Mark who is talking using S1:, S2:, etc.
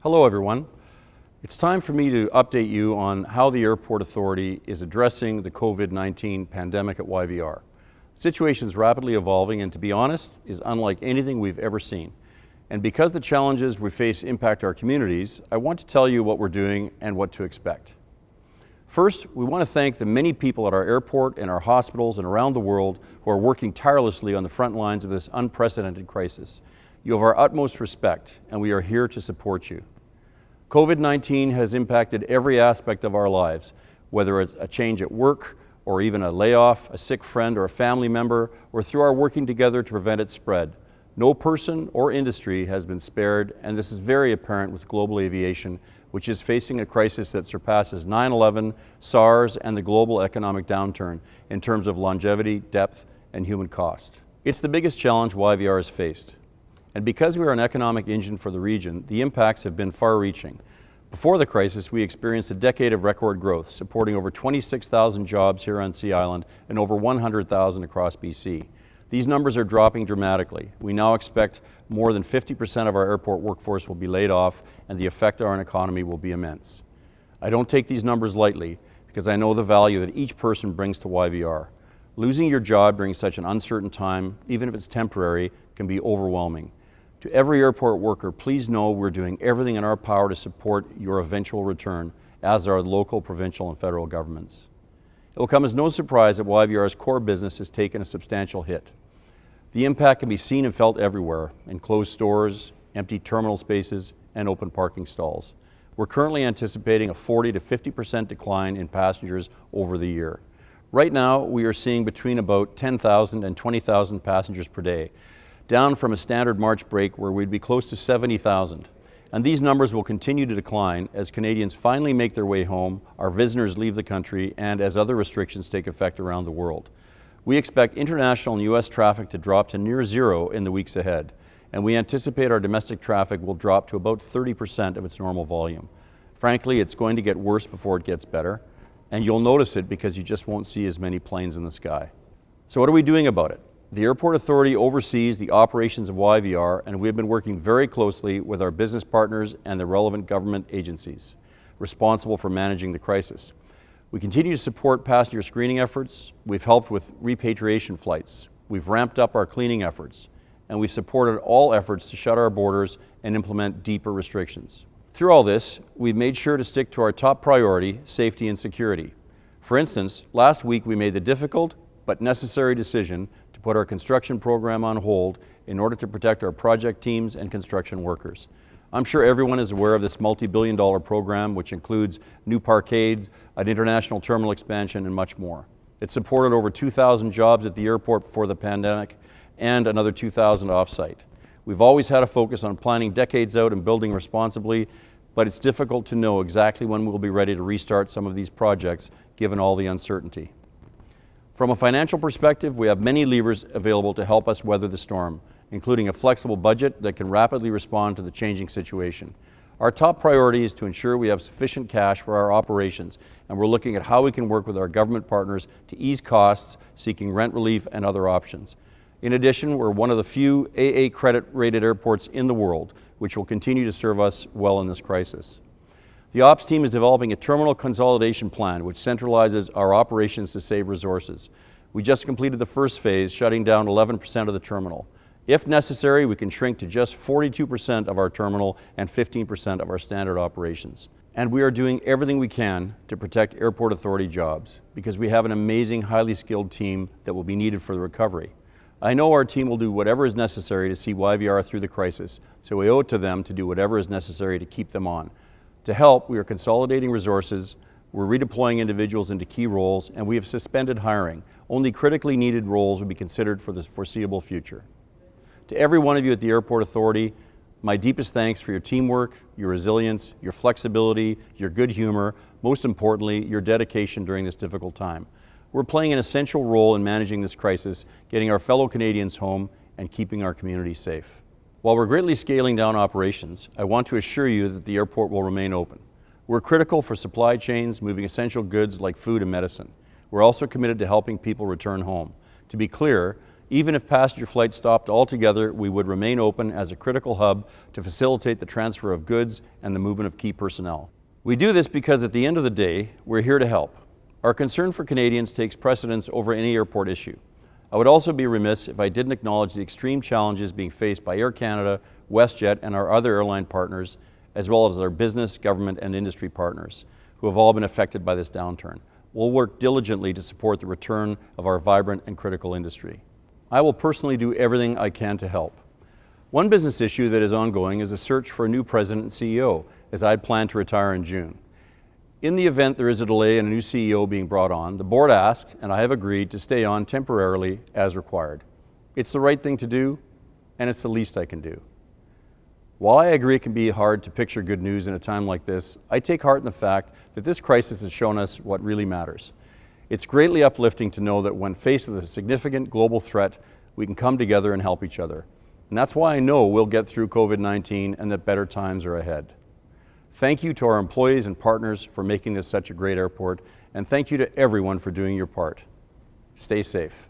S1: Hello everyone. It's time for me to update you on how the Airport Authority is addressing the COVID-19 pandemic at YVR. The situation is rapidly evolving and, to be honest, is unlike anything we've ever seen. And because the challenges we face impact our communities, I want to tell you what we're doing and what to expect. First, we want to thank the many people at our airport and our hospitals and around the world who are working tirelessly on the front lines of this unprecedented crisis. You have our utmost respect, and we are here to support you. COVID-19 has impacted every aspect of our lives, whether it's a change at work, or even a layoff, a sick friend or a family member, or through our working together to prevent its spread. No person or industry has been spared, and this is very apparent with global aviation, which is facing a crisis that surpasses 9/11, SARS, and the global economic downturn in terms of longevity, depth, and human cost. It's the biggest challenge YVR has faced. And because we are an economic engine for the region, the impacts have been far-reaching. Before the crisis, we experienced a decade of record growth, supporting over 26,000 jobs here on Sea Island and over 100,000 across BC. These numbers are dropping dramatically. We now expect more than 50% of our airport workforce will be laid off, and the effect on our economy will be immense. I don't take these numbers lightly because I know the value that each person brings to YVR. Losing your job during such an uncertain time, even if it's temporary, can be overwhelming. To every airport worker, please know we're doing everything in our power to support your eventual return, as are local, provincial, and federal governments. It will come as no surprise that YVR's core business has taken a substantial hit. The impact can be seen and felt everywhere, in closed stores, empty terminal spaces, and open parking stalls. We're currently anticipating a 40 to 50% decline in passengers over the year. Right now, we are seeing between about 10,000 and 20,000 passengers per day, down from a standard March break where we'd be close to 70,000. And these numbers will continue to decline as Canadians finally make their way home, our visitors leave the country, and as other restrictions take effect around the world. We expect international and U.S. traffic to drop to near zero in the weeks ahead, and we anticipate our domestic traffic will drop to about 30% of its normal volume. Frankly, it's going to get worse before it gets better, and you'll notice it because you just won't see as many planes in the sky. So what are we doing about it? The Airport Authority oversees the operations of YVR, and we have been working very closely with our business partners and the relevant government agencies responsible for managing the crisis. We continue to support passenger screening efforts, we've helped with repatriation flights, we've ramped up our cleaning efforts, and we've supported all efforts to shut our borders and implement deeper restrictions. Through all this, we've made sure to stick to our top priority, safety and security. For instance, last week we made the difficult but necessary decision to put our construction program on hold in order to protect our project teams and construction workers. I'm sure everyone is aware of this multi-billion-dollar program, which includes new parkades, an international terminal expansion, and much more. It supported over 2,000 jobs at the airport before the pandemic and another 2,000 off-site. We've always had a focus on planning decades out and building responsibly, but it's difficult to know exactly when we'll be ready to restart some of these projects, given all the uncertainty. From a financial perspective, we have many levers available to help us weather the storm, including a flexible budget that can rapidly respond to the changing situation. Our top priority is to ensure we have sufficient cash for our operations, and we're looking at how we can work with our government partners to ease costs, seeking rent relief and other options. In addition, we're one of the few AA credit-rated airports in the world, which will continue to serve us well in this crisis. The ops team is developing a terminal consolidation plan which centralizes our operations to save resources. We just completed the first phase, shutting down 11% of the terminal. If necessary, we can shrink to just 42% of our terminal and 15% of our standard operations. And we are doing everything we can to protect Airport Authority jobs because we have an amazing, highly skilled team that will be needed for the recovery. I know our team will do whatever is necessary to see YVR through the crisis, so we owe it to them to do whatever is necessary to keep them on. To help, we are consolidating resources, we're redeploying individuals into key roles, and we have suspended hiring. Only critically needed roles will be considered for the foreseeable future. To every one of you at the Airport Authority, my deepest thanks for your teamwork, your resilience, your flexibility, your good humor, most importantly, your dedication during this difficult time. We're playing an essential role in managing this crisis, getting our fellow Canadians home, and keeping our community safe. While we're greatly scaling down operations, I want to assure you that the airport will remain open. We're critical for supply chains, moving essential goods like food and medicine. We're also committed to helping people return home. To be clear, Even if passenger flights stopped altogether, we would remain open as a critical hub to facilitate the transfer of goods and the movement of key personnel. We do this because at the end of the day, we're here to help. Our concern for Canadians takes precedence over any airport issue. I would also be remiss if I didn't acknowledge the extreme challenges being faced by Air Canada, WestJet, and our other airline partners, as well as our business, government, and industry partners, who have all been affected by this downturn. We'll work diligently to support the return of our vibrant and critical industry. I will personally do everything I can to help. One business issue that is ongoing is a search for a new president and CEO, as I plan to retire in June. In the event there is a delay in a new CEO being brought on, the board asked, and I have agreed, to stay on temporarily as required. It's the right thing to do, and it's the least I can do. While I agree it can be hard to picture good news in a time like this, I take heart in the fact that this crisis has shown us what really matters. It's greatly uplifting to know that when faced with a significant global threat, we can come together and help each other. And that's why I know we'll get through COVID-19 and that better times are ahead. Thank you to our employees and partners for making this such a great airport, and thank you to everyone for doing your part. Stay safe.